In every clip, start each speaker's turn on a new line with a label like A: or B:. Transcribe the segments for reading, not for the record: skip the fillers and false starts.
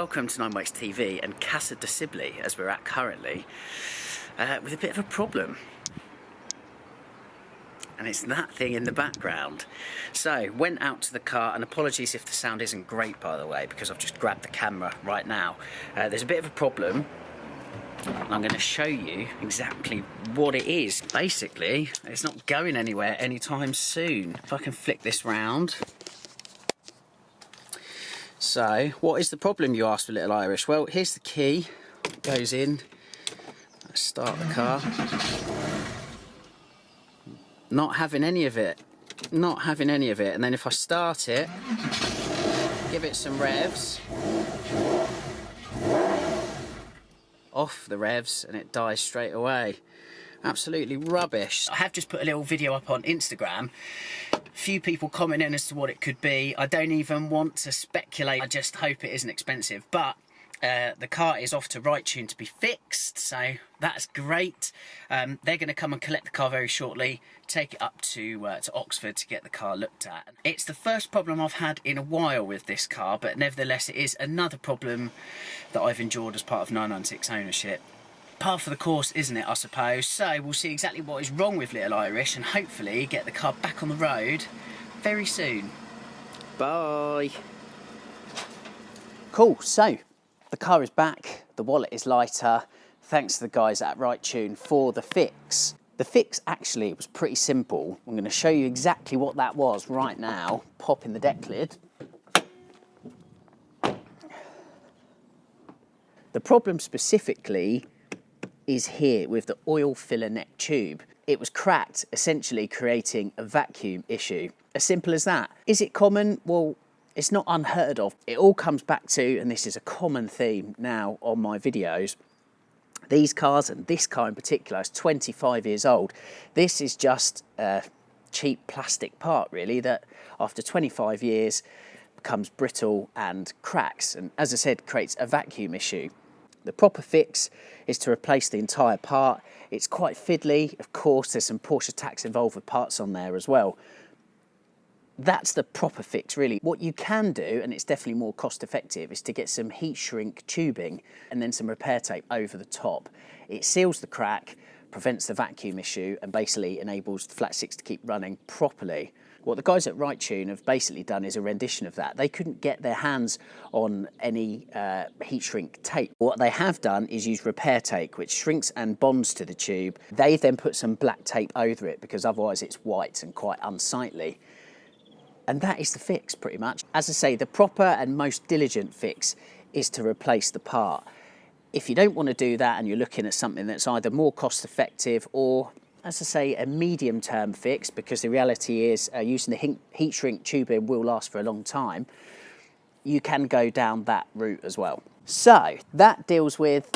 A: welcome to 9wax TV and Casa de Sibley, as we're at currently, with a bit of a problem. And it's that thing in the background. So, went out to the car, and apologies if the sound isn't great, by the way, because I've just grabbed the camera right now. There's a bit of a problem. I'm going to show you exactly what it is. Basically, it's not going anywhere anytime soon. If I can flick this round. So, what is the problem, you ask, for Little Irish? Well, here's the key. It goes in. Let's start the car. Not having any of it. Not having any of it. And then if I start it, give it some revs. Off the revs, and it dies straight away. Absolutely rubbish. I have just put a little video up on Instagram. Few people commenting as to what it could be. I don't even want to speculate. I just hope it isn't expensive. But the car is off to Right Tune to be fixed, so that's great. They're going to come and collect the car very shortly, take it up to Oxford to get the car looked at. It's the first problem I've had in a while with this car, but nevertheless it is another problem that I've endured as part of 996 ownership. Par for the course, isn't it, I suppose? So we'll see exactly what is wrong with Little Irish and hopefully get the car back on the road very soon. Bye. Cool, so the car is back, the wallet is lighter, thanks to the guys at Right Tune for the fix. The fix actually was pretty simple. I'm going to show you exactly what that was right now. Pop in the deck lid. The problem specifically is here with the oil filler neck tube. It was cracked, essentially creating a vacuum issue. As simple as that. Is it common? Well, it's not unheard of. It all comes back to, and this is a common theme now on my videos, these cars, and this car in particular, is 25 years old. This is just a cheap plastic part, really, that after 25 years becomes brittle and cracks, and as I said, creates a vacuum issue. The proper fix is to replace the entire part. It's quite fiddly, of course. There's some Porsche tax involved with parts on there as well. That's the proper fix, really. What you can do, and it's definitely more cost effective, is to get some heat shrink tubing and then some repair tape over the top. It seals the crack, prevents the vacuum issue, and basically enables the flat six to keep running properly. What the guys at Right Tune have basically done is a rendition of that. They couldn't get their hands on any heat shrink tape. What they have done is use repair tape, which shrinks and bonds to the tube. They then put some black tape over it because otherwise it's white and quite unsightly. And that is the fix, pretty much. As I say, the proper and most diligent fix is to replace the part. If you don't want to do that and you're looking at something that's either more cost effective or, as I say, a medium-term fix, because the reality is using the heat shrink tubing will last for a long time, you can go down that route as well. So that deals with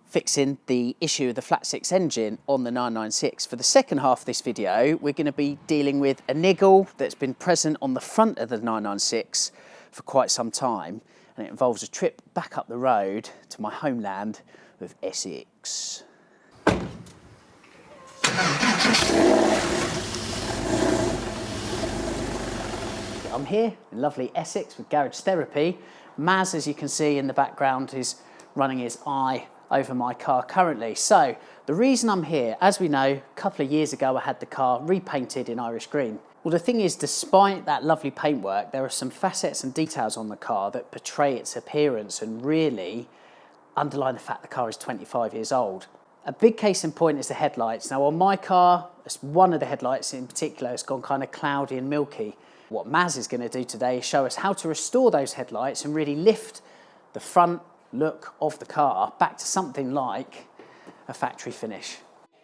A: fixing the issue of the flat six engine on the 996. For the second half of this video, we're going to be dealing with a niggle that's been present on the front of the 996 for quite some time, and it involves a trip back up the road to my homeland of Essex. I'm here in lovely Essex with Garage Therapy. Maz, as you can see in the background, is running his eye over my car currently. So the reason I'm here, as we know, a couple of years ago I had the car repainted in Irish green. Well, the thing is, despite that lovely paintwork, there are some facets and details on the car that portray its appearance and really underline the fact the car is 25 years old. A big case in point is the headlights. Now on my car, one of the headlights in particular has gone kind of cloudy and milky. What Maz is going to do today is show us how to restore those headlights and really lift the front look of the car back to something like a factory finish.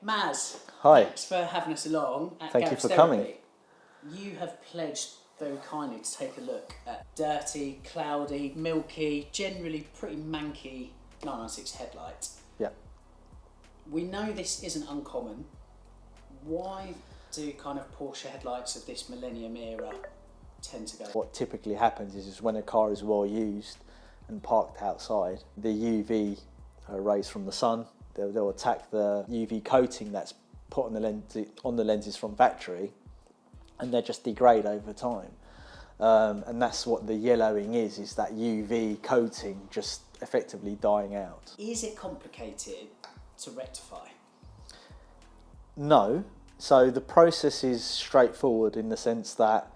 A: Maz,
B: hi.
A: Thanks for having us along at
B: Thank you
A: Garage
B: for
A: Therapy.
B: coming.
A: You have pledged very kindly to take a look at dirty, cloudy, milky, generally pretty manky 996 headlights.
B: Yeah.
A: We know this isn't uncommon. Why do kind of Porsche headlights of this millennium era tend to go?
B: What typically happens is when a car is well used and parked outside, the UV rays from the sun, they'll attack the UV coating that's put on the lenses from factory, and they just degrade over time. And that's what the yellowing is that UV coating just effectively dying out.
A: Is it complicated to rectify?
B: No. So the process is straightforward in the sense that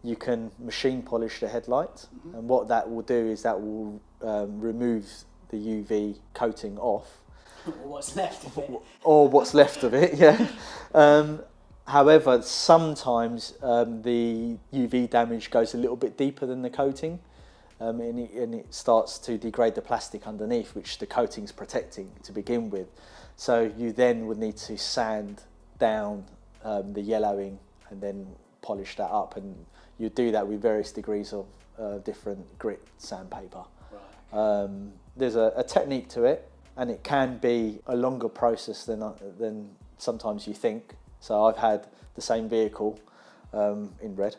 B: you can machine polish the headlight, and what that will do is that will remove the UV coating off.
A: Or what's left of it.
B: Or what's left of it, yeah. However, sometimes the UV damage goes a little bit deeper than the coating, and it starts to degrade the plastic underneath, which the coating's protecting to begin with. So you then would need to sand down the yellowing and then polish that up, and you do that with various degrees of different grit sandpaper.
A: Right.
B: There's a technique to it, and it can be a longer process than sometimes you think. So I've had the same vehicle in red,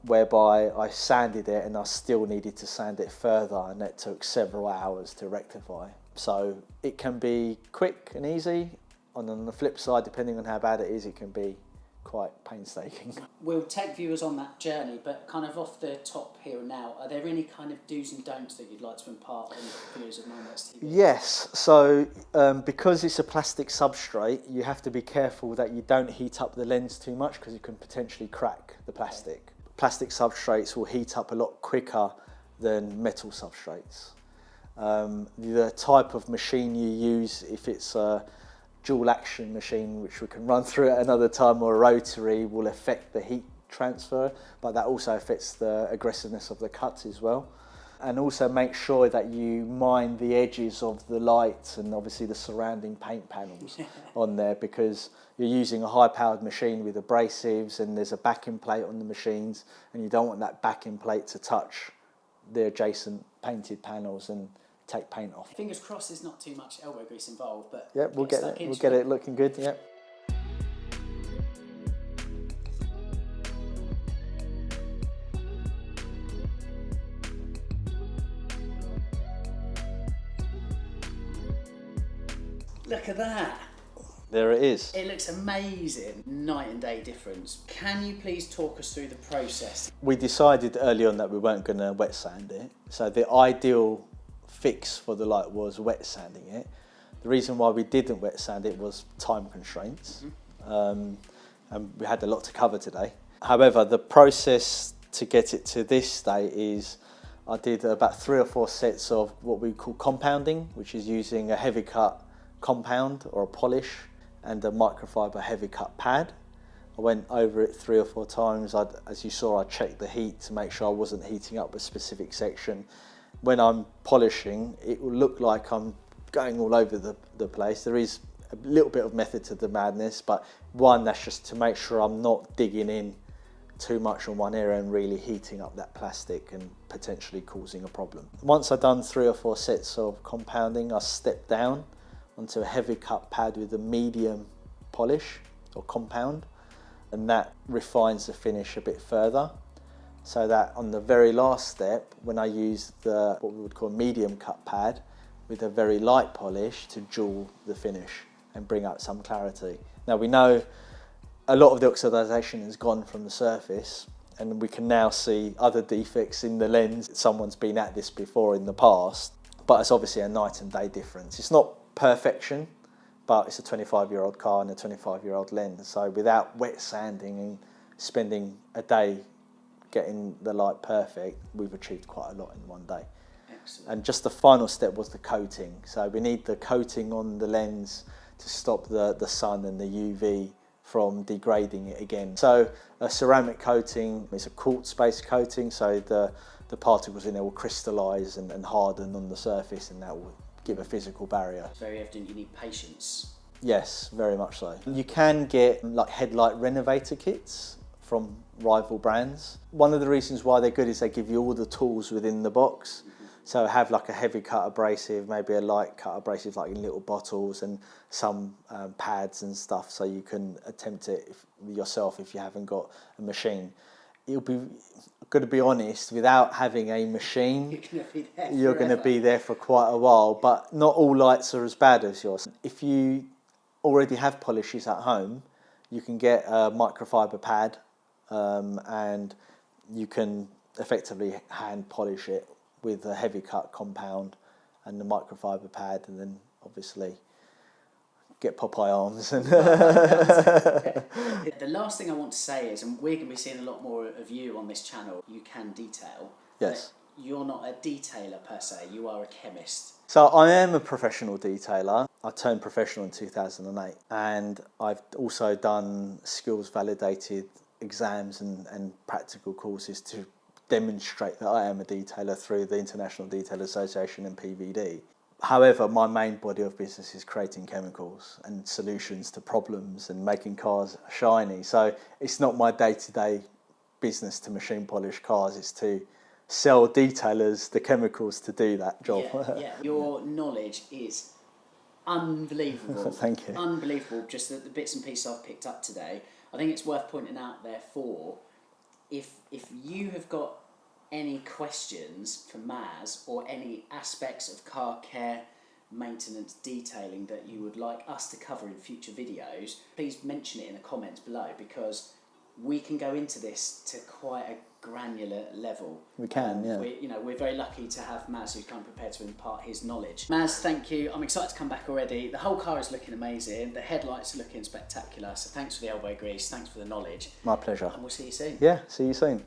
B: whereby I sanded it and I still needed to sand it further, and it took several hours to rectify. So it can be quick and easy, and on the flip side, depending on how bad it is, it can be quite painstaking.
A: We'll take viewers on that journey, but kind of off the top here and now, are there any kind of do's and don'ts that you'd like to impart on viewers of 9X TV?
B: Yes, so because it's a plastic substrate, you have to be careful that you don't heat up the lens too much, because you can potentially crack the plastic. Okay. Plastic substrates will heat up a lot quicker than metal substrates. The type of machine you use, if it's a dual action machine, which we can run through at another time, or a rotary, will affect the heat transfer, but that also affects the aggressiveness of the cuts as well. And also make sure that you mine the edges of the lights and obviously the surrounding paint panels on there, because you're using a high-powered machine with abrasives, and there's a backing plate on the machines, and you don't want that backing plate to touch the adjacent painted panels and take paint off.
A: Fingers crossed there's not too much elbow grease involved, but
B: yeah, we'll get it looking good. Yeah.
A: Look at that.
B: There it is.
A: It looks amazing. Night and day difference. Can you please talk us through the process?
B: We decided early on that we weren't going to wet sand it. So the ideal fix for the light was wet sanding it. The reason why we didn't wet sand it was time constraints. And we had a lot to cover today. However, the process to get it to this state is I did about 3 or 4 sets of what we call compounding, which is using a heavy cut compound or a polish and a microfiber heavy cut pad. I went over it 3 or 4 times. As you saw, I checked the heat to make sure I wasn't heating up a specific section. When I'm polishing, it will look like I'm going all over the place. There is a little bit of method to the madness, but one, that's just to make sure I'm not digging in too much on one area and really heating up that plastic and potentially causing a problem. Once I've done 3 or 4 sets of compounding, I stepped down onto a heavy cut pad with a medium polish or compound, and that refines the finish a bit further, so that on the very last step, when I use what we would call a medium cut pad with a very light polish to jewel the finish and bring out some clarity. Now we know a lot of the oxidization has gone from the surface, and we can now see other defects in the lens. Someone's been at this before in the past, but it's obviously a night and day difference. It's not perfection, but it's a 25-year-old car and a 25-year-old lens. So without wet sanding and spending a day getting the light perfect, we've achieved quite a lot in one day. Excellent. And just the final step was the coating. So we need the coating on the lens to stop the sun and the UV from degrading it again. So a ceramic coating is a quartz-based coating, so the particles in there will crystallize and harden on the surface, and that will give a physical barrier.
A: It's very evident you need patience.
B: Yes, very much so. You can get like Headlight renovator kits from rival brands. One of the reasons why they're good is they give you all the tools within the box. So have like a heavy cut abrasive, maybe a light cut abrasive like in little bottles, and some pads and stuff, so you can attempt it yourself if you haven't got a machine. You'll be, got to be honest, without having a machine, you're going to be there for quite a while, but not all lights are as bad as yours. If you already have polishes at home, you can get a microfiber pad and you can effectively hand polish it with a heavy cut compound and the microfiber pad, and then obviously get Popeye arms. And
A: the last thing I want to say is, and we're going to be seeing a lot more of you on this channel, you can detail.
B: Yes.
A: You're not a detailer per se, you are a chemist.
B: So I am a professional detailer. I turned professional in 2008, and I've also done skills validated exams and practical courses to demonstrate that I am a detailer through the International Detail Association and PVD. However, my main body of business is creating chemicals and solutions to problems and making cars shiny. So it's not my day-to-day business to machine polish cars, it's to sell detailers the chemicals to do that job.
A: Yeah. Your knowledge is unbelievable.
B: Thank you.
A: Unbelievable, just the bits and pieces I've picked up today. I think it's worth pointing out, therefore, if you have got any questions for Maz or any aspects of car care, maintenance, detailing that you would like us to cover in future videos, please mention it in the comments below, because we can go into this to quite a granular level.
B: We can, yeah.
A: We're very lucky to have Maz, who's kind of prepared to impart his knowledge. Maz, thank you. I'm excited to come back already. The whole car is looking amazing. The headlights are looking spectacular. So thanks for the elbow grease. Thanks for the knowledge.
B: My pleasure.
A: And we'll see you soon.
B: Yeah, see you soon.